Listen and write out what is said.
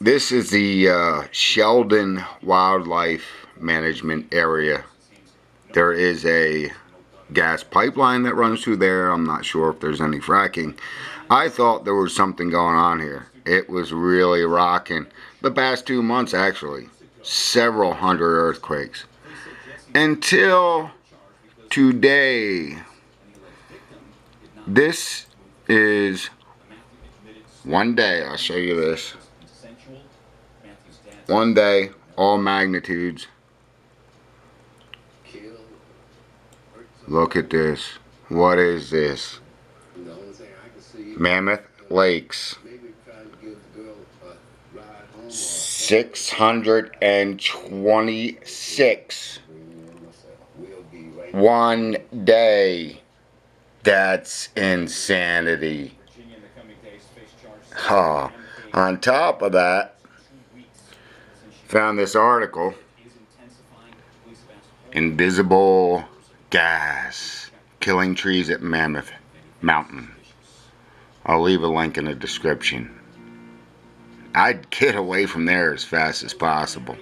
This is the Sheldon Wildlife Management Area. There is a gas pipeline that runs through there. I'm not sure if there's any fracking. I thought there was something going on here. It was really rocking. The past 2 months, actually. Several hundred earthquakes. Until today. This is one day. I'll show you this. One day, all magnitudes. Look at this. What is this? Mammoth Lakes. 626. One day. That's insanity. On top of that, found this article. Invisible gas killing trees at Mammoth Mountain. I'll leave a link in the description. I'd get away from there as fast as possible.